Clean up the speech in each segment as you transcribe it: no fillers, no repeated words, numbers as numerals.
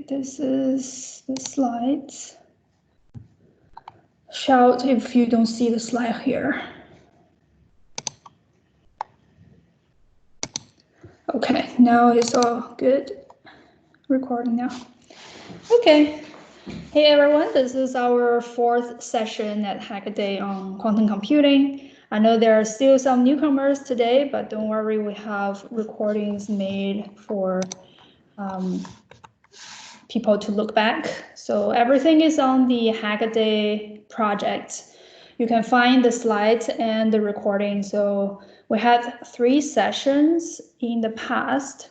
this is the slides. Shout if you don't see the slide here. Okay, now it's all good. Recording now. Okay. Hey everyone, this is our 4th session at Hackaday on quantum computing. I know there are still some newcomers today, but don't worry, we have recordings made for people to look back. So everything is on the Hackaday project. You can find the slides and the recording. So we had 3 sessions in the past.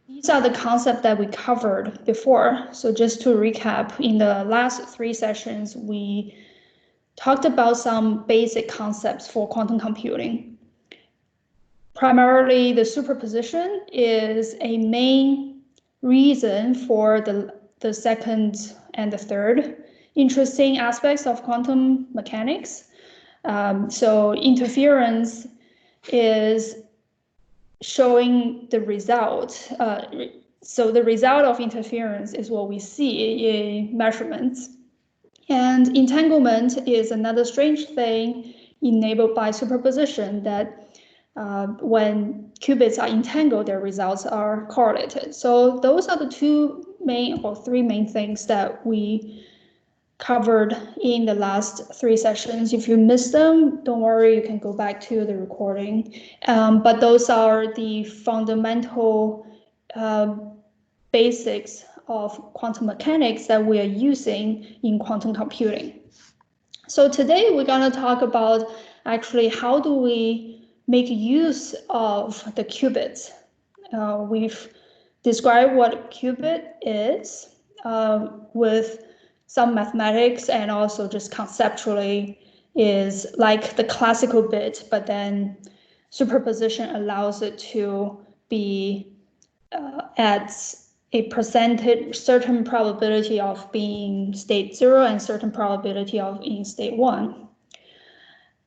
These are the concepts that we covered before. So just to recap, in the last 3 sessions, we talked about some basic concepts for quantum computing. Primarily, the superposition is a main reason for the second and the third interesting aspects of quantum mechanics. So interference is showing the result. So the result of interference is what we see in measurements. And entanglement is another strange thing enabled by superposition that when qubits are entangled, their results are correlated. So those are the 2 main or 3 main things that we covered in the last 3 sessions. If you missed them, don't worry, you can go back to the recording. But those are the fundamental basics of quantum mechanics that we are using in quantum computing. So today we're going to talk about actually how do we make use of the qubits. We've described what a qubit is with some mathematics, and also just conceptually is like the classical bit, but then superposition allows it to be at a percentage, certain probability of being state 0 and certain probability of in state 1.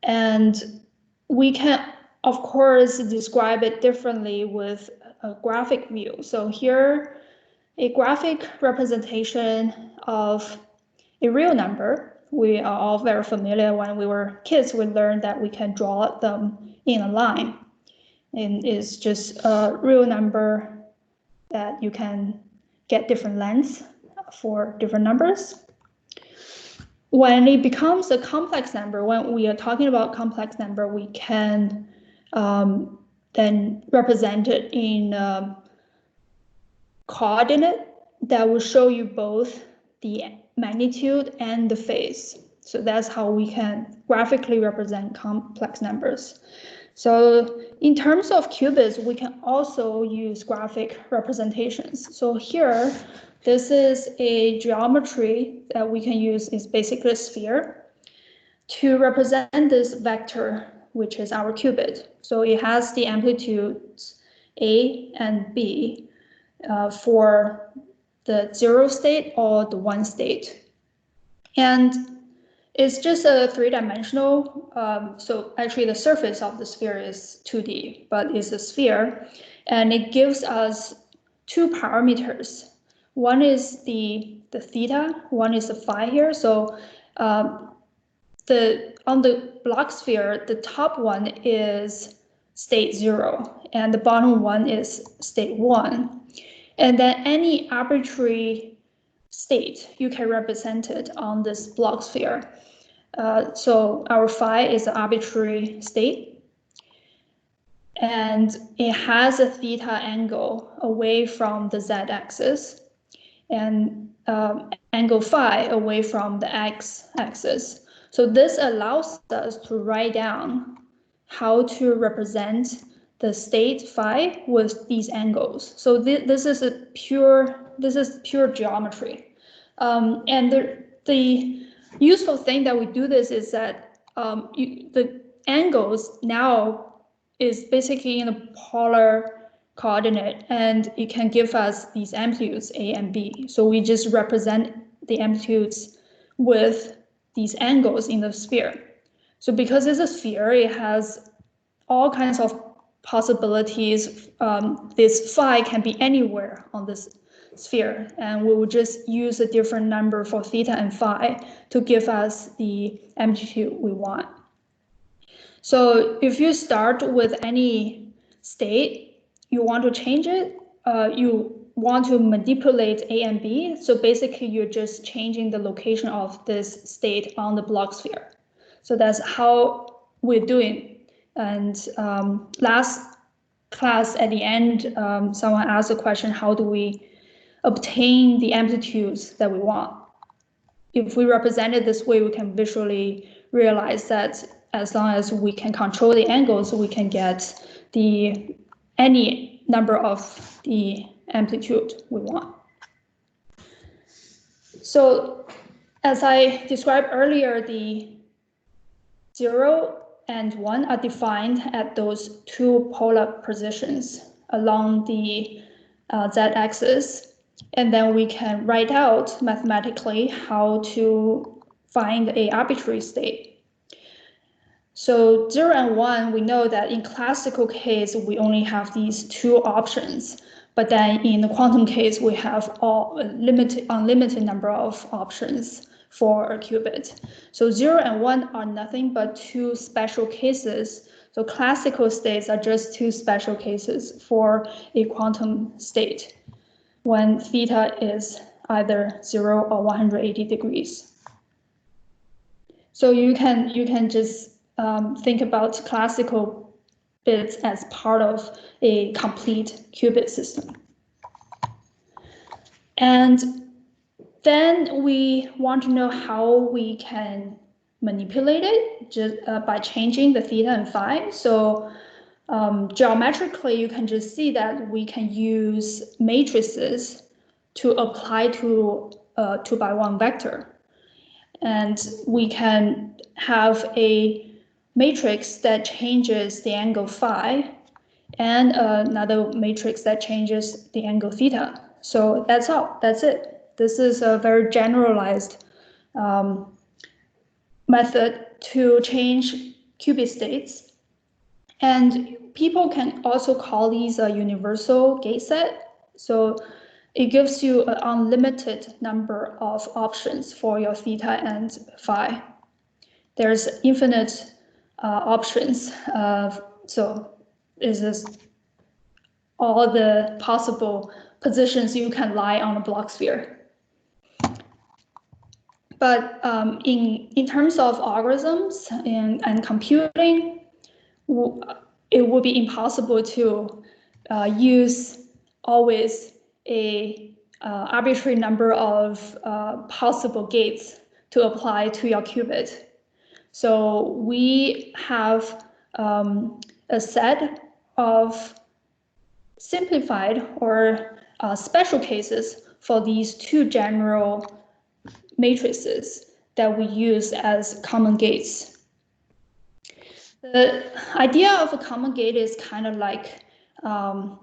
And we can, of course, describe it differently with a graphic view. So here, a graphic representation of a real number. We are all very familiar. When we were kids, we learned that we can draw them in a line. And it's just a real number that you can get different lengths for different numbers. When it becomes a complex number, when we are talking about complex number, we can then represent it in coordinate that will show you both the magnitude and the phase. So that's how we can graphically represent complex numbers. So in terms of qubits, we can also use graphic representations. So here, this is a geometry that we can use. Is basically a sphere to represent this vector, which is our qubit. So it has the amplitudes A and B for the 0 state or the 1 state. And it's just a 3-dimensional, so actually the surface of the sphere is 2D, but it's a sphere, and it gives us 2 parameters. One is the theta, one is the phi here. So on the block sphere, the top one is state 0, and the bottom one is state 1. And then any arbitrary state, you can represent it on this block sphere. So our phi is an arbitrary state, and it has a theta angle away from the z-axis, and angle phi away from the x-axis. So this allows us to write down how to represent the state phi with these angles. So this is pure geometry. And the useful thing that we do this is that the angles now is basically in a polar coordinate, and it can give us these amplitudes A and B. So we just represent the amplitudes with these angles in the sphere. So because it's a sphere, it has all kinds of possibilities. This phi can be anywhere on this sphere, and we will just use a different number for theta and phi to give us the amplitude we want. So if you start with any state, you want to change it, you want to manipulate A and B. So basically you're just changing the location of this state on the block sphere. So that's how we're doing. And last class at the end, someone asked a question, how do we obtain the amplitudes that we want? If we represent it this way, we can visually realize that as long as we can control the angles, we can get any number of the amplitude we want. So as I described earlier, the 0 and 1 are defined at those two polar positions along the z-axis. And then we can write out mathematically how to find a arbitrary state. So 0 and 1, we know that in classical case, we only have these two options. But then in the quantum case, we have unlimited number of options for a qubit. So 0 and 1 are nothing but two special cases. So classical states are just two special cases for a quantum state when theta is either 0 or 180 degrees. So you can just think about classical bits as part of a complete qubit system. And then we want to know how we can manipulate it just by changing the theta and phi. So geometrically, you can just see that we can use matrices to apply to a 2x1 vector. And we can have a matrix that changes the angle phi and another matrix that changes the angle theta. So that's all, that's it. This is a very generalized method to change qubit states. And people can also call these a universal gate set. So it gives you an unlimited number of options for your theta and phi. There's infinite options. So this is all the possible positions you can lie on a block sphere. But in terms of algorithms and computing, it would be impossible to use always a arbitrary number of possible gates to apply to your qubit. So we have a set of simplified or special cases for these two general matrices that we use as common gates. The idea of a common gate is kind of like, I'm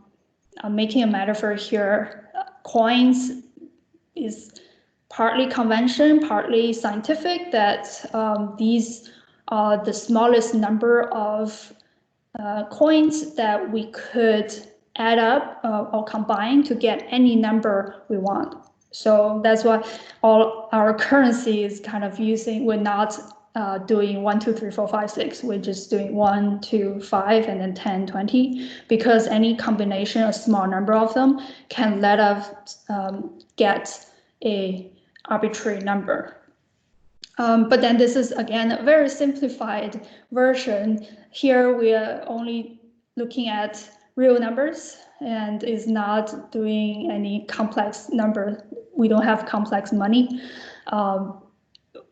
making a metaphor here. Coins is partly convention, partly scientific, that these are the smallest number of coins that we could add up or combine to get any number we want. So that's why all our currency is kind of using, we're not doing 1, 2, 3, 4, 5, 6. We're just doing 1, 2, 5, and then 10, 20, because any combination, a small number of them, can let us get a arbitrary number. But then this is, again, a very simplified version. Here we are only looking at real numbers and is not doing any complex number. We don't have complex money.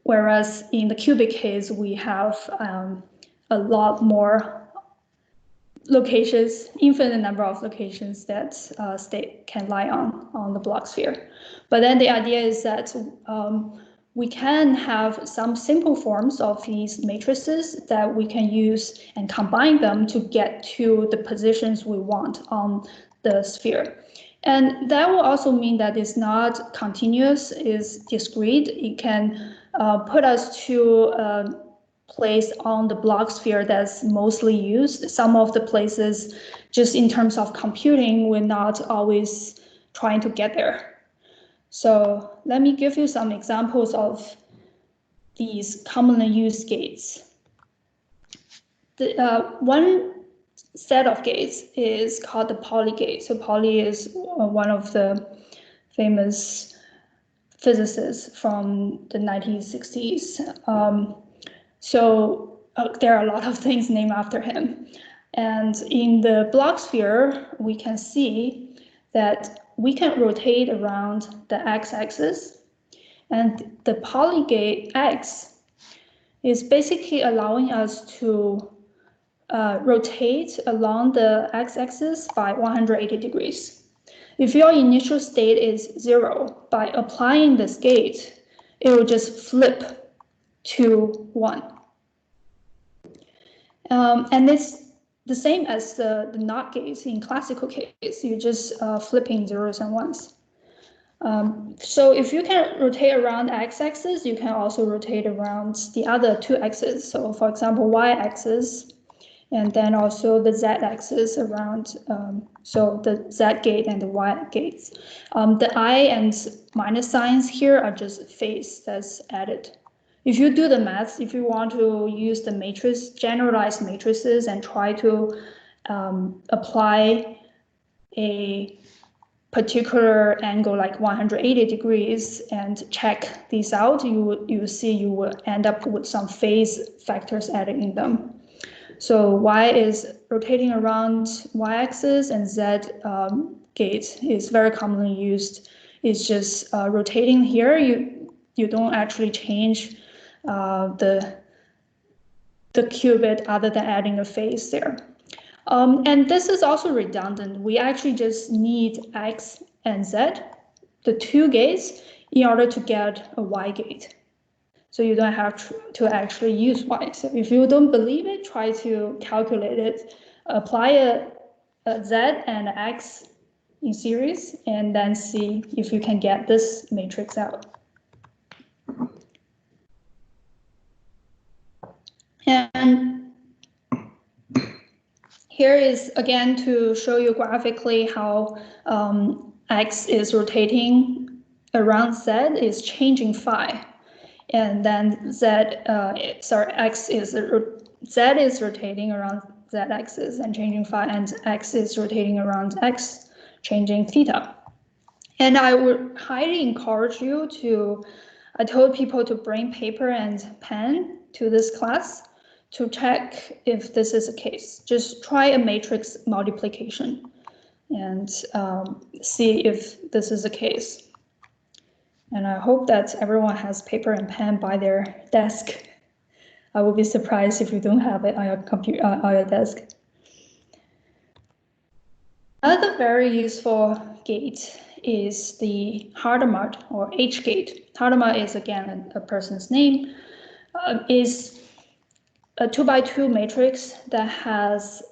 Whereas in the qubit case, we have a lot more locations, infinite number of locations that state can lie on the block sphere. But then the idea is that we can have some simple forms of these matrices that we can use and combine them to get to the positions we want on the sphere. And that will also mean that it's not continuous, it's discrete. It can put us to a place on the block sphere that's mostly used. Some of the places, just in terms of computing, we're not always trying to get there. So let me give you some examples of these commonly used gates. One set of gates is called the Pauli gate. So Pauli is one of the famous physicists from the 1960s. There are a lot of things named after him. And in the Bloch sphere, we can see that we can rotate around the x-axis, and the Pauli gate x is basically allowing us to rotate along the x-axis by 180 degrees. If your initial state is 0, by applying this gate, it will just flip to 1. And it's the same as the NOT gates in classical case. You're just flipping zeros and ones. So if you can rotate around the x-axis, you can also rotate around the other two axes. So for example, y-axis, and then also the z-axis around, so the z gate and the y gates. The I and minus signs here are just phase that's added. If you do the math, if you want to use the matrix, generalized matrices, and try to apply a particular angle like 180 degrees and check these out, you see you will end up with some phase factors added in them. So y is rotating around y-axis, and z gate is very commonly used. It's just rotating here. You don't actually change the qubit other than adding a phase there. And this is also redundant. We actually just need x and z, the two gates, in order to get a y gate. So you don't have to actually use y. So if you don't believe it, try to calculate it, apply a z and x in series, and then see if you can get this matrix out. And here is again to show you graphically how x is rotating around z is changing phi, and then x is z is rotating around z-axis and changing phi, and x is rotating around x, changing theta. And I would highly encourage you to. I told people to bring paper and pen to this class to check if this is the case. Just try a matrix multiplication and see if this is the case. And I hope that everyone has paper and pen by their desk. I will be surprised if you don't have it on your computer, on your desk. Another very useful gate is the Hadamard or H gate. Hadamard is again a person's name. Is a 2x2 matrix that has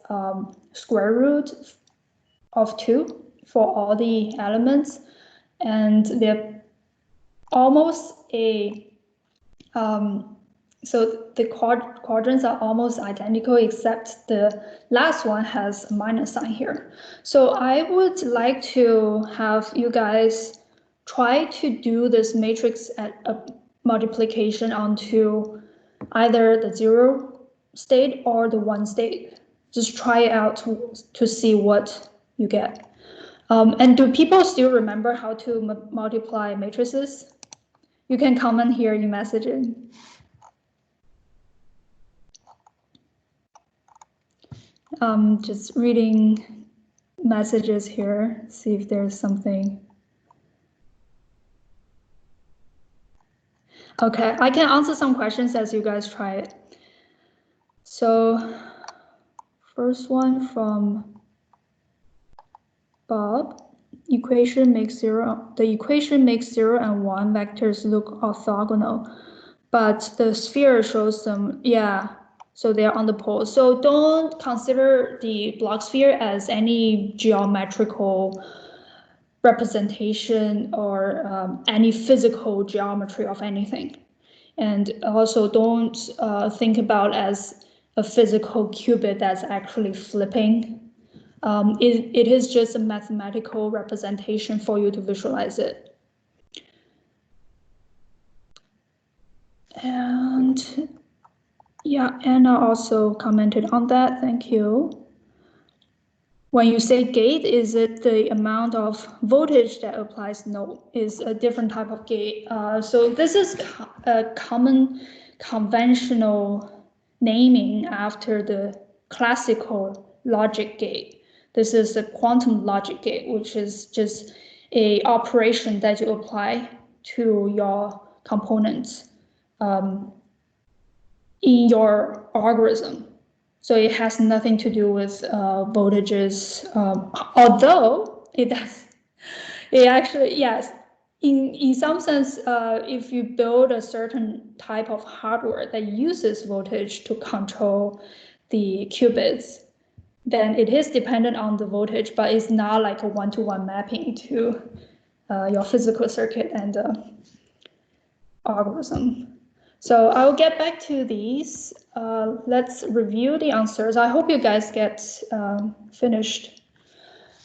square root of 2 for all the elements, and they're almost so the quadrants are almost identical, except the last one has a minus sign here. So I would like to have you guys try to do this matrix at a multiplication onto either the 0 state or the 1 state. Just try it out to see what you get. And do people still remember how to multiply matrices? You can comment here in messaging. Just reading messages here, see if there's something. Okay, I can answer some questions as you guys try it. So first one from Bob. The equation makes 0 and 1 vectors look orthogonal, but the sphere shows them, yeah, so they're on the pole. So don't consider the Bloch sphere as any geometrical representation or any physical geometry of anything. And also don't think about as a physical qubit that's actually flipping. It is just a mathematical representation for you to visualize it. And yeah, Anna also commented on that. Thank you. When you say gate, is it the amount of voltage that applies? No, is a different type of gate. So this is a common conventional naming after the classical logic gate. This is the quantum logic gate, which is just a operation that you apply to your components in your algorithm. So it has nothing to do with voltages, although it does. It actually, yes, in some sense, if you build a certain type of hardware that uses voltage to control the qubits, then it is dependent on the voltage, but it's not like a one-to-one mapping to your physical circuit and algorithm. So I'll get back to these. Let's review the answers. I hope you guys get finished.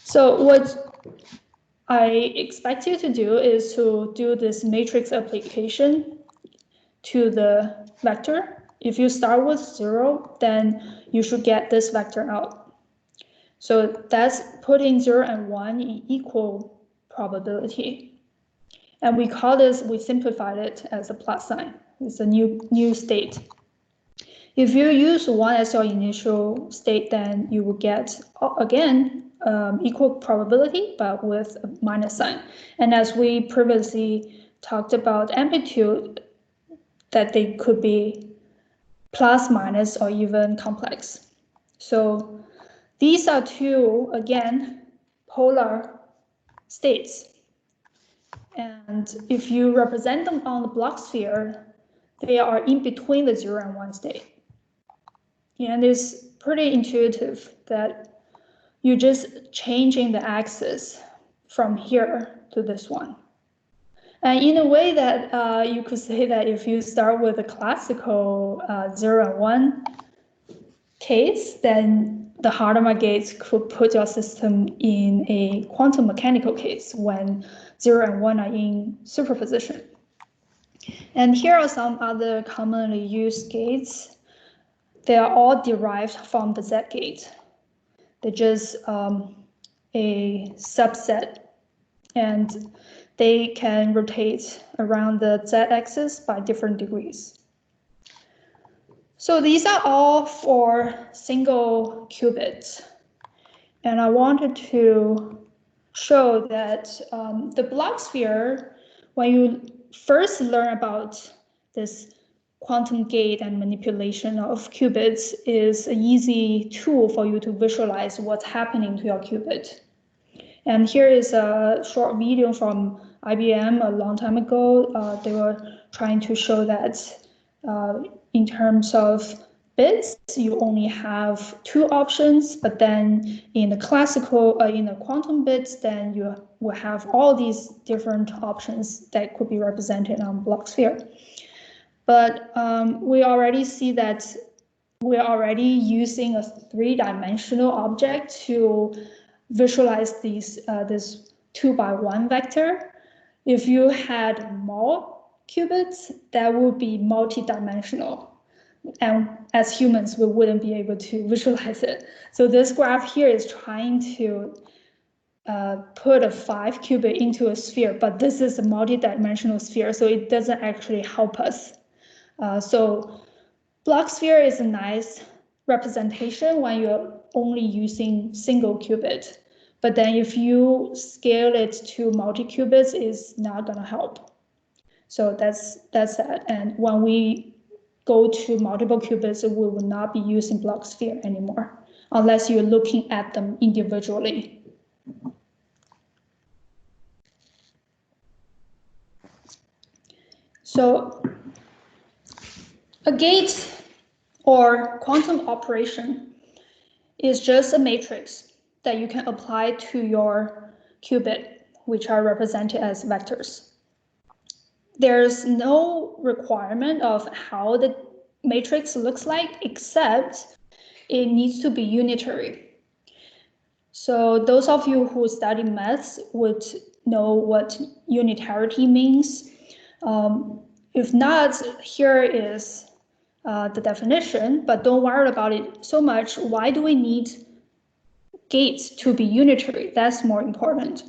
So what I expect you to do is to do this matrix application to the vector. If you start with 0, then you should get this vector out. So that's putting 0 and 1 in equal probability. And we call this, we simplified it as a plus sign. It's a new state. If you use 1 as your initial state, then you will get, again, equal probability, but with a minus sign. And as we previously talked about amplitude, that they could be plus, minus, or even complex. So these are two, again, polar states. And if you represent them on the block sphere, they are in between the 0 and 1 state. And it's pretty intuitive that you're just changing the axis from here to this one. And in a way that you could say that if you start with a classical 0 and 1 case, then the Hadamard gates could put your system in a quantum mechanical case when 0 and 1 are in superposition. And here are some other commonly used gates. They are all derived from the Z gate. They're just a subset, and they can rotate around the Z-axis by different degrees. So these are all for single qubits. And I wanted to show that the block sphere, when you first learn about this quantum gate and manipulation of qubits, is an easy tool for you to visualize what's happening to your qubit. And here is a short video from IBM a long time ago. They were trying to show that in terms of bits, you only have 2 options, but then in the classical, in the quantum bits, then you will have all these different options that could be represented on block sphere. But we already see that we're already using a 3-dimensional object to visualize these this 2-by-1 vector. If you had more qubits, that would be multi-dimensional. And as humans, we wouldn't be able to visualize it. So this graph here is trying to put a 5-qubit into a sphere, but this is a multi-dimensional sphere, so it doesn't actually help us. So block sphere is a nice representation when you're only using single qubit. But then if you scale it to multi-qubits, it's not going to help. So that's that. And when we go to multiple qubits, we will not be using block sphere anymore, unless you're looking at them individually. So a gate or quantum operation is just a matrix that you can apply to your qubit, which are represented as vectors. There's no requirement of how the matrix looks like, except it needs to be unitary. So those of you who study maths would know what unitarity means. if not, here is the definition, but don't worry about it so much. Why do we need gates to be unitary? That's more important.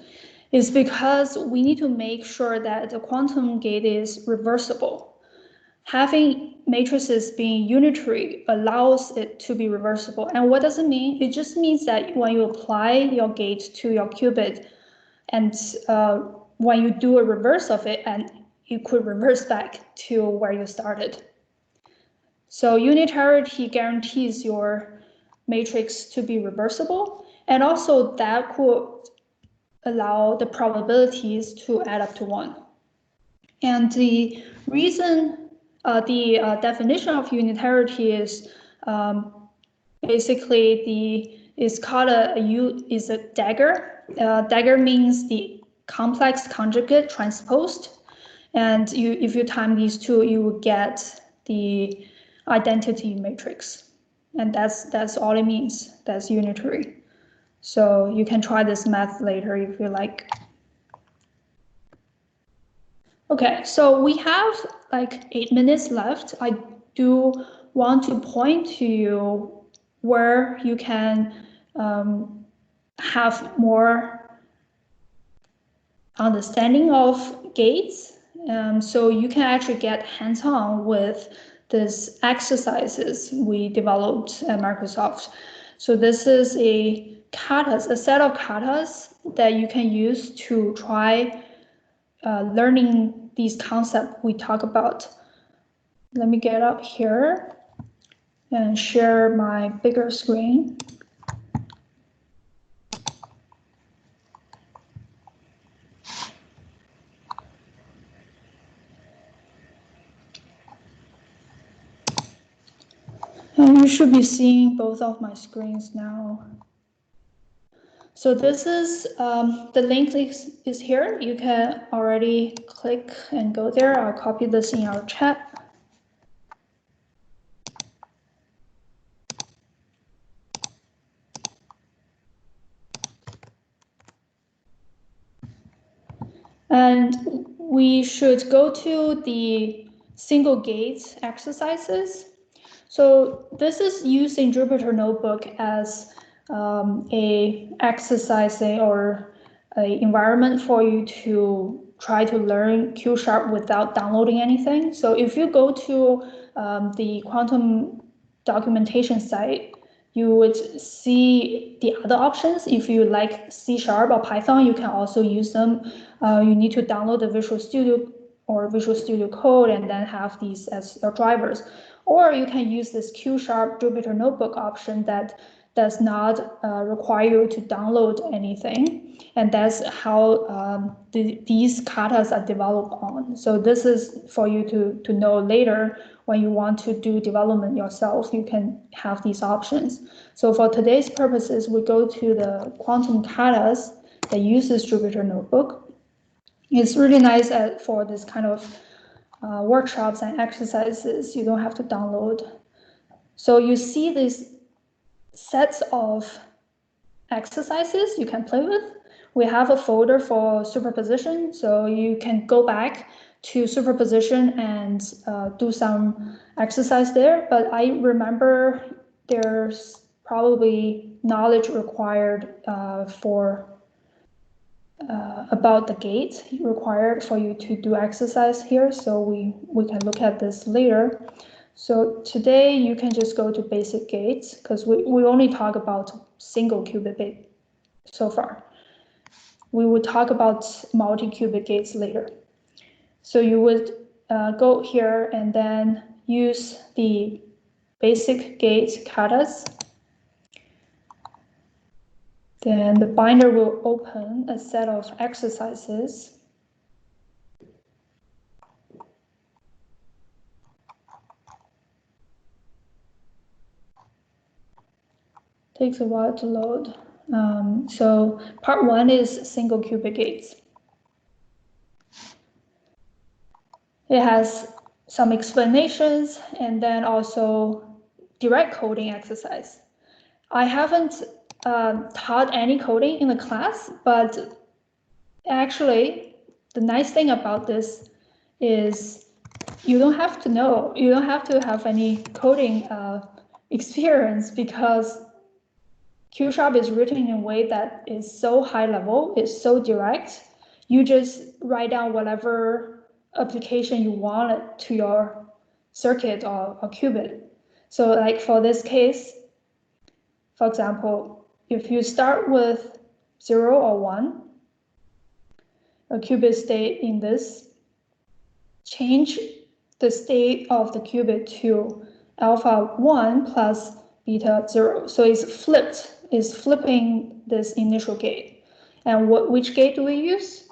It's because we need to make sure that the quantum gate is reversible. Having matrices being unitary allows it to be reversible. And what does it mean? It just means that when you apply your gate to your qubit, and when you do a reverse of it, and you could reverse back to where you started. So unitarity guarantees your matrix to be reversible, and also that could allow the probabilities to add up to 1. And the reason, the definition of unitarity is basically is called is a dagger. Dagger means the complex conjugate transposed, and if you time these two, you will get the identity matrix, and that's all it means. That's unitary. So you can try this math later if you like. Okay, so we have like 8 minutes left. I do want to point to you where you can have more understanding of gates. So you can actually get hands-on with these exercises we developed at Microsoft. So this is a set of katas that you can use to try learning these concepts we talk about. Let me get up here and share my bigger screen. And you should be seeing both of my screens now. So this is, the link is here. You can already click and go there. I'll copy this in our chat. And we should go to the single gate exercises. So this is used in Jupyter Notebook as a exercising or a environment for you to try to learn Q# without downloading anything. So if you go to the quantum documentation site, you would see the other options. If you like C# or Python, you can also use them. You need to download the Visual Studio or Visual Studio Code and then have these as your drivers. Or you can use this Q# Jupyter Notebook option that does not require you to download anything. And that's how these katas are developed on. So this is for you to know later when you want to do development yourself, you can have these options. So for today's purposes, we go to the quantum katas that uses Jupyter Notebook. It's really nice for this kind of workshops and exercises. You don't have to download. So you see these sets of exercises you can play with. We have a folder for superposition, so you can go back to superposition and do some exercise there. But I remember there's probably knowledge required about the gate required for you to do exercise here. So we can look at this later. So today you can just go to basic gates because we only talk about single qubit gate so far. We will talk about multi-qubit gates later. So you would go here and then use the basic gate katas. Then the binder will open a set of exercises. Takes a while to load. So part 1 is single qubit gates. It has some explanations and then also direct coding exercise. I haven't taught any coding in the class, but actually the nice thing about this is you don't have to know. You don't have to have any coding experience, because Q# is written in a way that is so high level, it's so direct. You just write down whatever application you want to your circuit or qubit. So like for this case, for example, if you start with 0 or 1, a qubit state in this, change the state of the qubit to alpha 1 plus beta 0. So it's flipping this initial gate. And which gate do we use?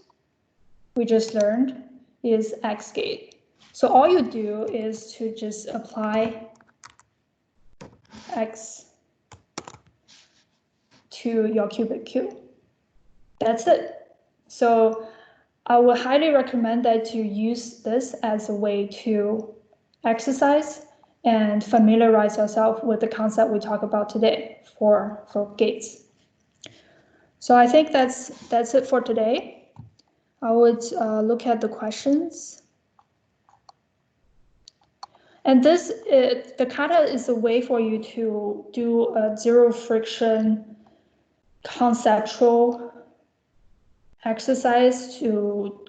We just learned is X gate. So all you do is to just apply X to your qubit Q. That's it. So I would highly recommend that you use this as a way to exercise and familiarize yourself with the concept we talk about today for gates. So I think that's it for today. I would look at the questions. And the kata is a way for you to do a zero friction conceptual exercise to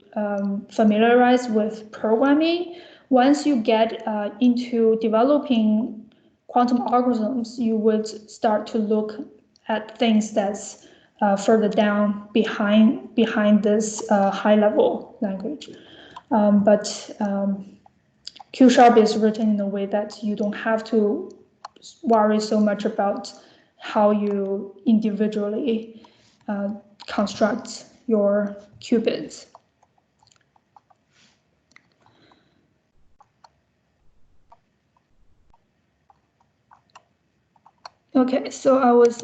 familiarize with programming. Once you get into developing quantum algorithms, you would start to look at things that's further down behind this high-level language. But Q# is written in a way that you don't have to worry so much about how you individually construct your qubits. Okay, so I was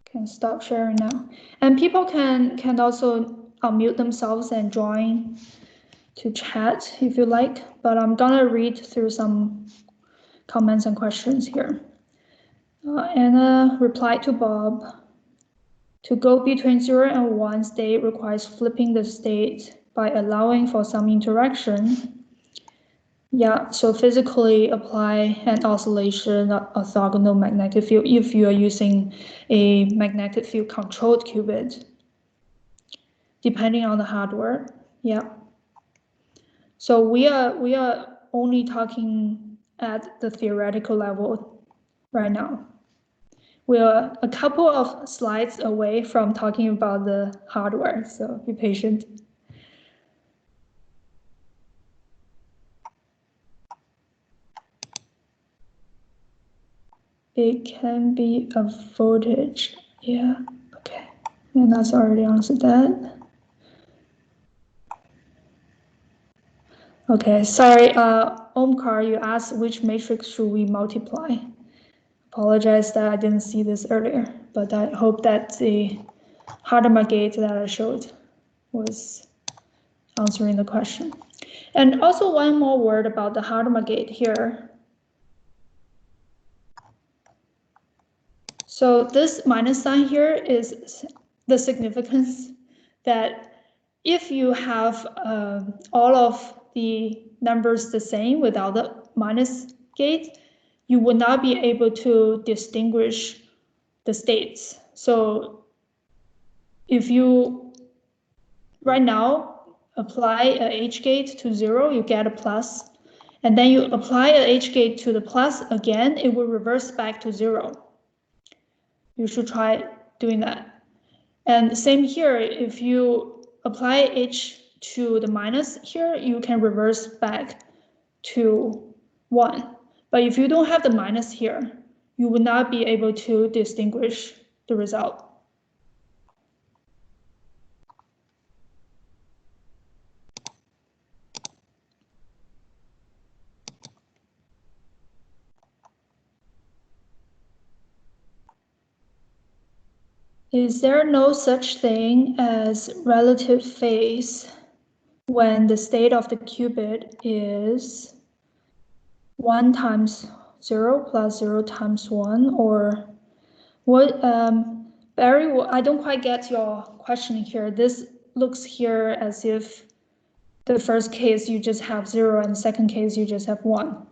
can stop sharing now. And people can also unmute themselves and join to chat if you like, but I'm gonna read through some comments and questions here. Anna replied to Bob, to go between 0 and 1 state requires flipping the state by allowing for some interaction. Yeah, so physically apply an oscillation orthogonal magnetic field if you are using a magnetic field controlled qubit, depending on the hardware. Yeah. So we are only talking at the theoretical level right now. We are a couple of slides away from talking about the hardware, so be patient. It can be a voltage. Yeah, okay. And that's already answered that. Okay, sorry, Omkar, you asked which matrix should we multiply? Apologize that I didn't see this earlier, but I hope that the Hadamard gate that I showed was answering the question. And also one more word about the Hadamard gate here. So this minus sign here is the significance that if you have all of the numbers the same without the minus gate, you would not be able to distinguish the states. So if you right now apply a H gate to 0, you get a plus, and then you apply a H gate to the plus again, it will reverse back to 0. You should try doing that. And same here, if you apply H to the minus here, you can reverse back to 1. But if you don't have the minus here, you will not be able to distinguish the result. Is there no such thing as relative phase when the state of the qubit is 1 times 0 plus 0 times 1, or what? Barry, I don't quite get your question here. This looks here as if the first case you just have 0 and the second case you just have 1.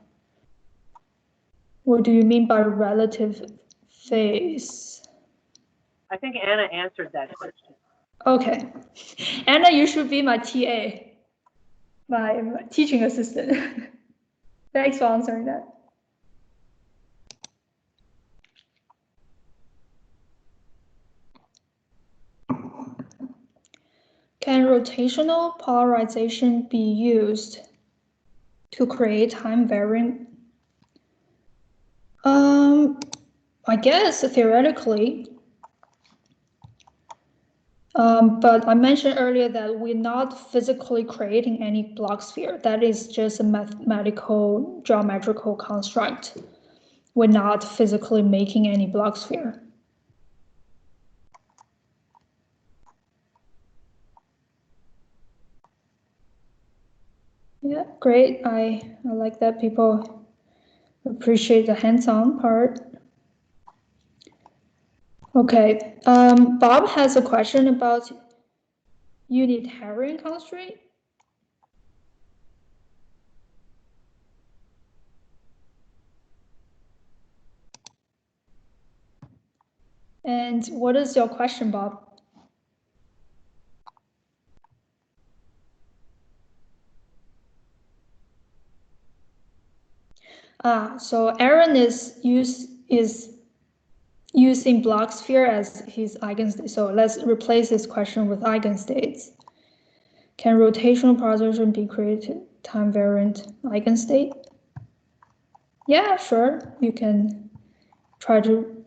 What do you mean by relative phase? I think Anna answered that question. Okay. Anna, you should be my TA, my teaching assistant. Thanks for answering that. Can rotational polarization be used to create time varying? I guess theoretically. But I mentioned earlier that we're not physically creating any Bloch sphere. That is just a mathematical geometrical construct. We're not physically making any Bloch sphere. Yeah, great. I like that people appreciate the hands-on part. Okay, Bob has a question about Unitarian constraint. And what is your question, Bob? So Aaron is using Bloch sphere as his eigenstate. So let's replace this question with eigenstates. Can rotational polarization be created time variant eigenstate? Yeah, sure. You can try to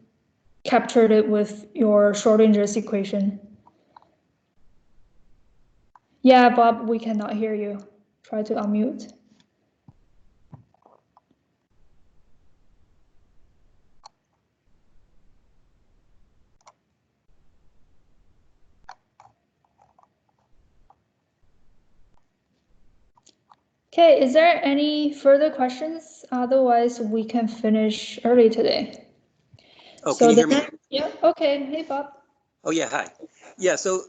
capture it with your Schrodinger's equation. Yeah, Bob, we cannot hear you. Try to unmute. Okay, is there any further questions? Otherwise, we can finish early today. Oh, can you hear me? Yeah, okay. Hey, Bob. Oh, yeah, hi. Yeah, so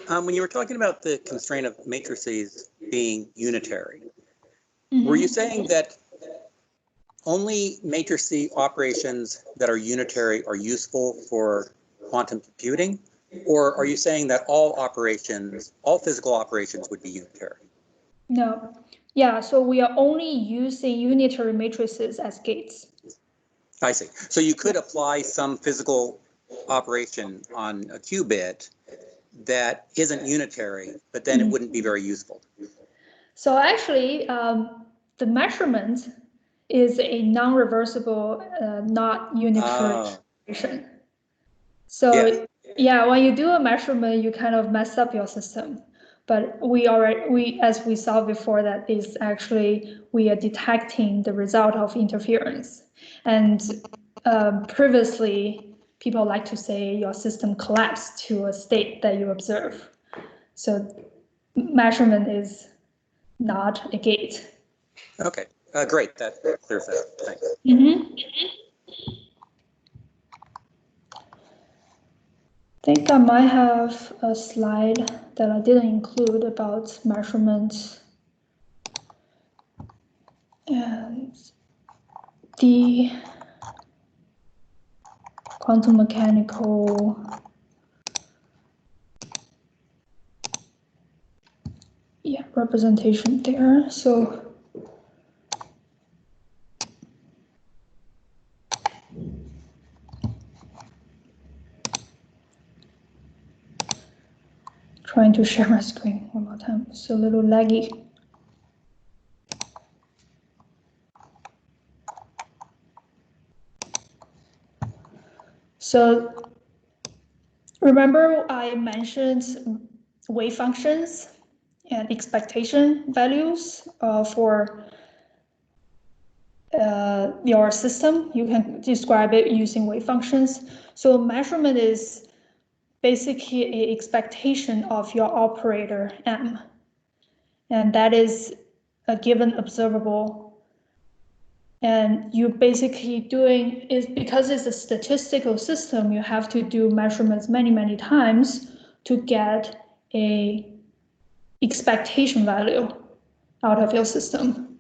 when you were talking about the constraint of matrices being unitary, were you saying that only matrix operations that are unitary are useful for quantum computing? Or are you saying that all operations, all physical operations would be unitary? No. Yeah, so we are only using unitary matrices as gates. I see. So you could apply some physical operation on a qubit that isn't unitary, but then it wouldn't be very useful. So actually, the measurement is a non-reversible, not unitary operation. So yeah, when you do a measurement, you kind of mess up your system. But as we saw before, that is actually we are detecting the result of interference. And previously, people like to say your system collapsed to a state that you observe. So measurement is not a gate. Okay, great. That clears that up. Thanks. I think I might have a slide that I didn't include about measurements and the quantum mechanical representation there. So trying to share my screen one more time. It's a little laggy. So remember I mentioned wave functions and expectation values for your system. You can describe it using wave functions. So measurement is basically an expectation of your operator M. And that is a given observable. And you basically doing is because it's a statistical system, you have to do measurements many, many times to get a expectation value. out of your system.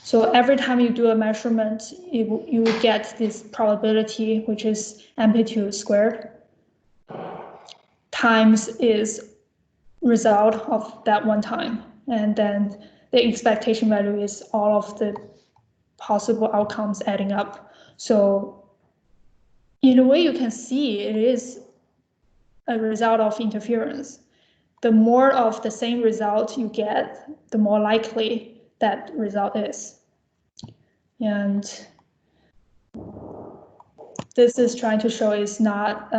So every time you do a measurement, you get this probability, which is amplitude squared, times is result of that one time. And then the expectation value is all of the possible outcomes adding up. So in a way, you can see it is a result of interference. The more of the same result you get, the more likely that result is. And this is trying to show is not,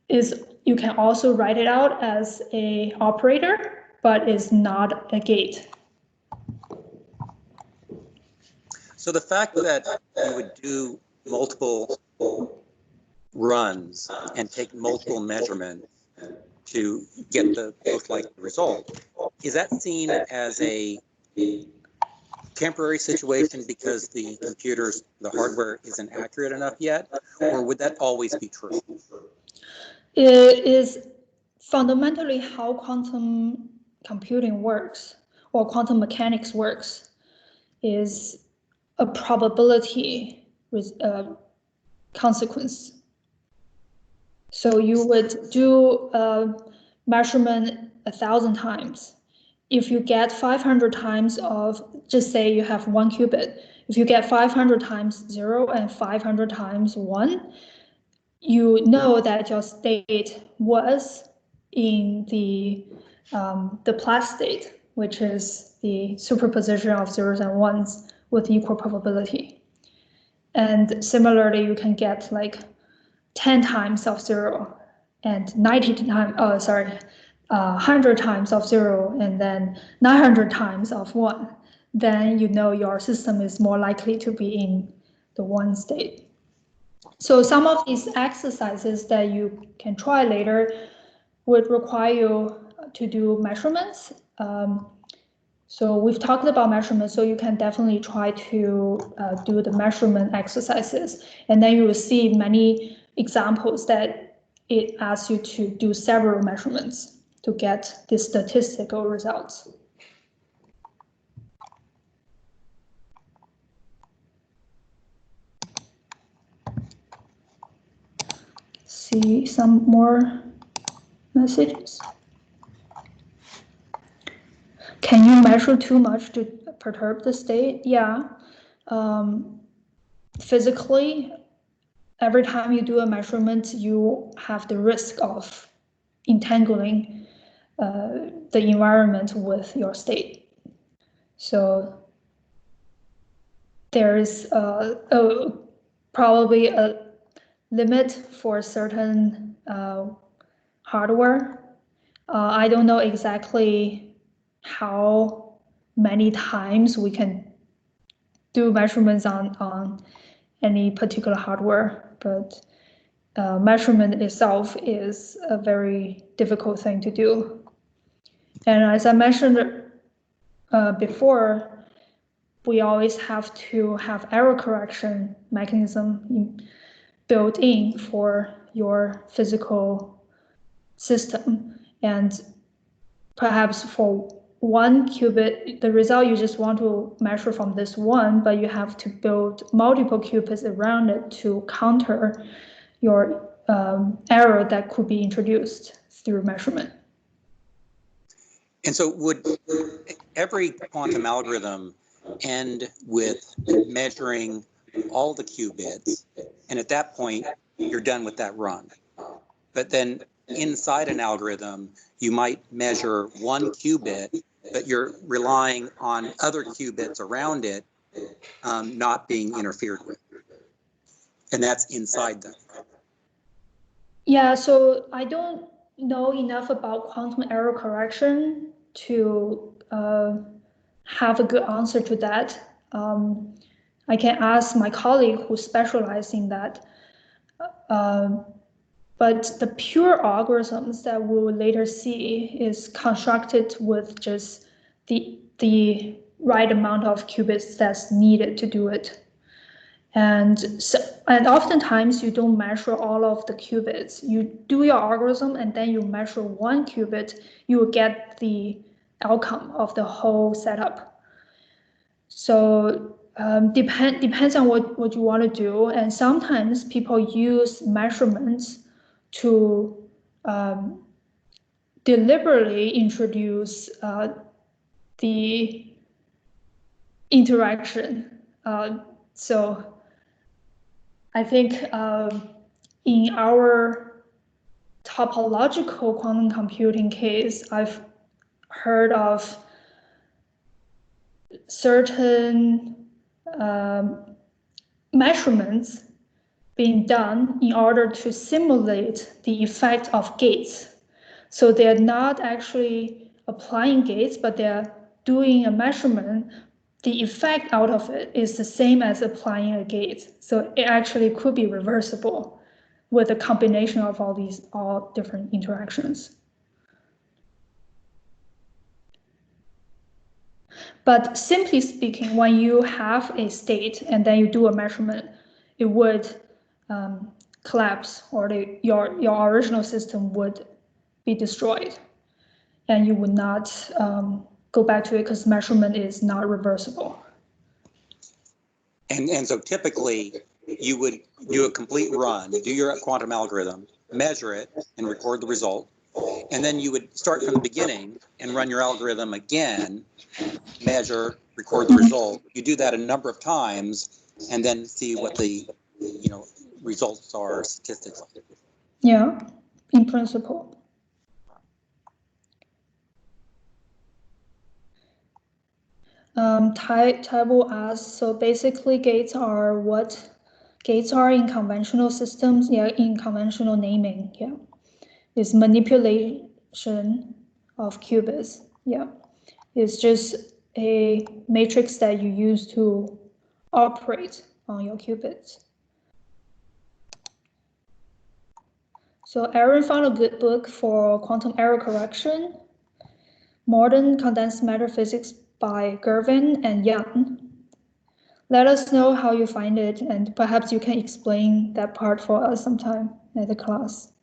you can also write it out as a operator, but is not a gate. So the fact that you would do multiple runs and take multiple measurements to get the most likely result, is that seen as a temporary situation because the hardware isn't accurate enough yet, or would that always be true? It is fundamentally how quantum computing works, or quantum mechanics works, is a probability with a consequence. So you would do a measurement 1,000 times. If you get 500 times of, just say you have 1 qubit, if you get 500 times 0 and 500 times 1, you know that your state was in the plus state, which is the superposition of zeros and ones with equal probability. And similarly, you can get like 10 times of 0 and 90 times, 100 times of 0 and then 900 times of 1. Then you know your system is more likely to be in the 1 state. So some of these exercises that you can try later would require you to do measurements. So we've talked about measurements, so you can definitely try to do the measurement exercises. And then you will see many examples that it asks you to do several measurements to get the statistical results. See some more messages. Can you measure too much to perturb the state? Yeah. Physically, every time you do a measurement, you have the risk of entangling the environment with your state. So there is probably a limit for certain hardware. I don't know exactly how many times we can do measurements on any particular hardware, but measurement itself is a very difficult thing to do. And as I mentioned before, we always have to have error correction mechanism built in for your physical system. And perhaps for 1 qubit, the result you just want to measure from this one, but you have to build multiple qubits around it to counter your error that could be introduced through measurement. And so would every quantum algorithm end with measuring all the qubits, and at that point, you're done with that run? But then inside an algorithm, you might measure 1 qubit, but you're relying on other qubits around it not being interfered with. And that's inside them. Yeah, so I don't know enough about quantum error correction to have a good answer to that. I can ask my colleague who specializes in that. But the pure algorithms that we'll later see is constructed with just the right amount of qubits that's needed to do it. And oftentimes you don't measure all of the qubits. You do your algorithm and then you measure 1 qubit, you will get the outcome of the whole setup. So depends on what you want to do, and sometimes people use measurements to deliberately introduce the interaction. So I think in our topological quantum computing case, I've heard of certain measurements being done in order to simulate the effect of gates. So they're not actually applying gates, but they're doing a measurement. The effect out of it is the same as applying a gate. So it actually could be reversible with a combination of all different interactions. But simply speaking, when you have a state and then you do a measurement, it would collapse, or your original system would be destroyed, and you would not go back to it because measurement is not reversible. And so typically you would do a complete run, do your quantum algorithm, measure it, and record the result. And then you would start from the beginning and run your algorithm again, measure, record the result. You do that a number of times and then see what the results are statistically. Yeah, in principle. Taibo asks, so basically gates are what gates are in conventional systems, yeah, in conventional naming, yeah. It's manipulation of qubits, yeah. It's just a matrix that you use to operate on your qubits. So Aaron found a good book for quantum error correction, Modern Condensed Matter Physics by Gervin and Yang. Let us know how you find it, and perhaps you can explain that part for us sometime at the class.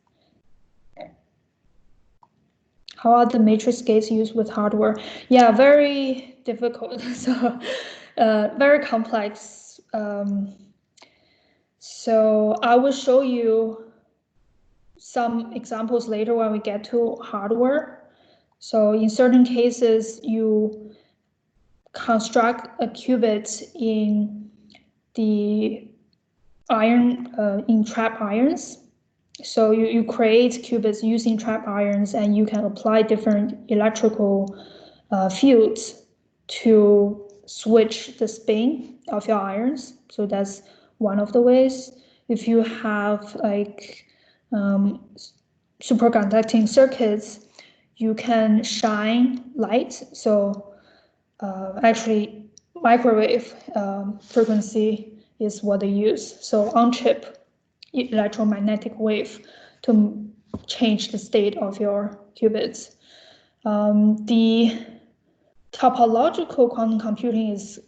How are the matrix gates used with hardware? Yeah, very difficult. So very complex. So I will show you some examples later when we get to hardware. So in certain cases, you construct a qubit in the iron, in trap irons. So you create qubits using trap irons, and you can apply different electrical fields to switch the spin of your irons. So that's one of the ways. If you have like superconducting circuits, you can shine light. So actually microwave frequency is what they use. So on-chip electromagnetic wave to change the state of your qubits. The topological quantum computing is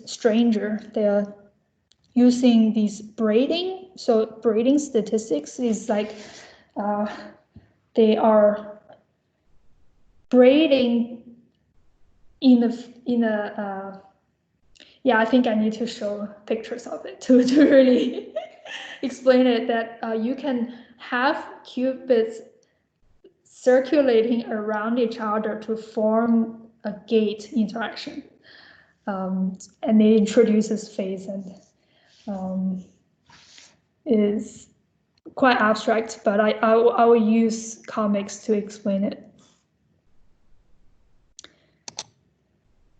stranger. They're using these braiding. So braiding statistics is like they are braiding in a yeah, I think I need to show pictures of it to really explain it, that you can have qubits circulating around each other to form a gate interaction. And it introduces phase and is quite abstract, but I will use comics to explain it.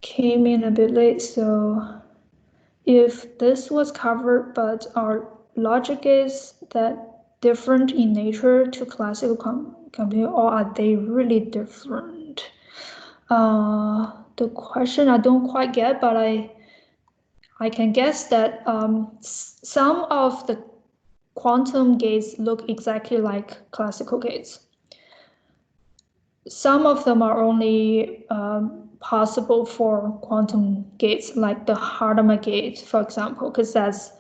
Came in a bit late, so if this was covered, but our logic is that different in nature to classical computing, or are they really different? The question I don't quite get, but I can guess that some of the quantum gates look exactly like classical gates. Some of them are only possible for quantum gates, like the Hadamard gate, for example, because that's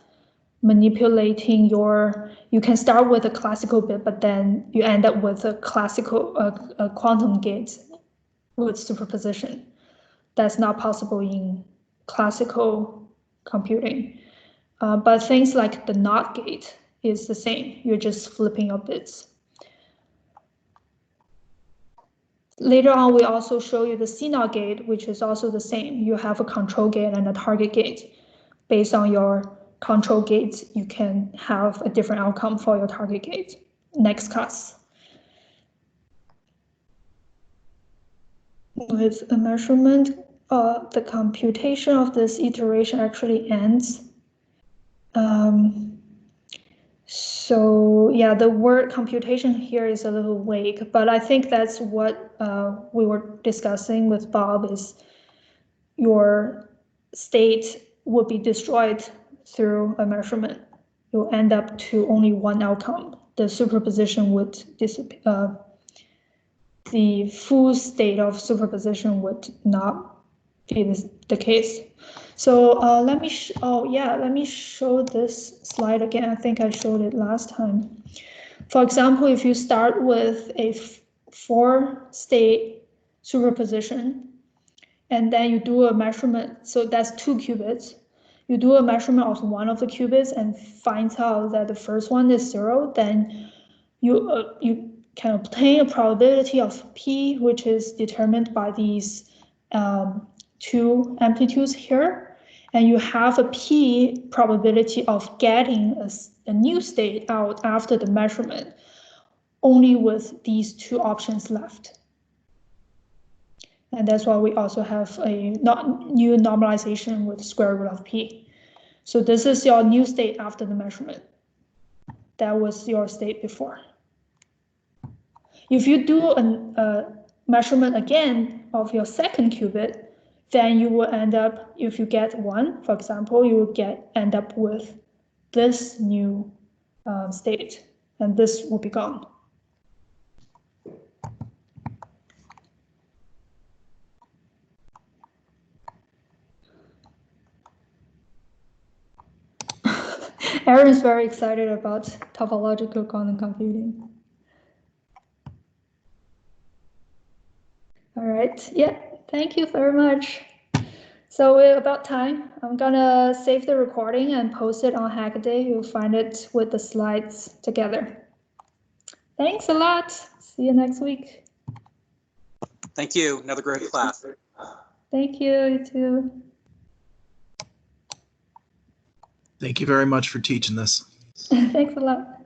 manipulating you can start with a classical bit, but then you end up with a classical, a quantum gate with superposition. That's not possible in classical computing. But things like the NOT gate is the same. You're just flipping your bits. Later on, we also show you the CNOT gate, which is also the same. You have a control gate and a target gate. Based on your control gates, you can have a different outcome for your target gate. Next class. With a measurement, the computation of this iteration actually ends. So yeah, the word computation here is a little vague, but I think that's what we were discussing with Bob is your state would be destroyed through a measurement. You'll end up to only one outcome. The superposition would disappear. The full state of superposition would not be the case. So let me show this slide again. I think I showed it last time. For example, if you start with a 4-state superposition, and then you do a measurement, so that's 2 qubits. You do a measurement of one of the qubits and find out that the first one is 0, then you can obtain a probability of p, which is determined by these 2 amplitudes here, and you have a p probability of getting a new state out after the measurement, only with these 2 options left. And that's why we also have a new normalization with square root of p. So this is your new state after the measurement. That was your state before. If you do a measurement again of your second qubit, then you will end up, if you get 1, for example, you will end up with this new state, and this will be gone. Aaron's very excited about topological quantum computing. All right, yeah, thank you very much. So we're about time. I'm gonna save the recording and post it on Hackaday. You'll find it with the slides together. Thanks a lot. See you next week. Thank you. Another great class. Thank you, you too. Thank you very much for teaching this. Thanks a lot.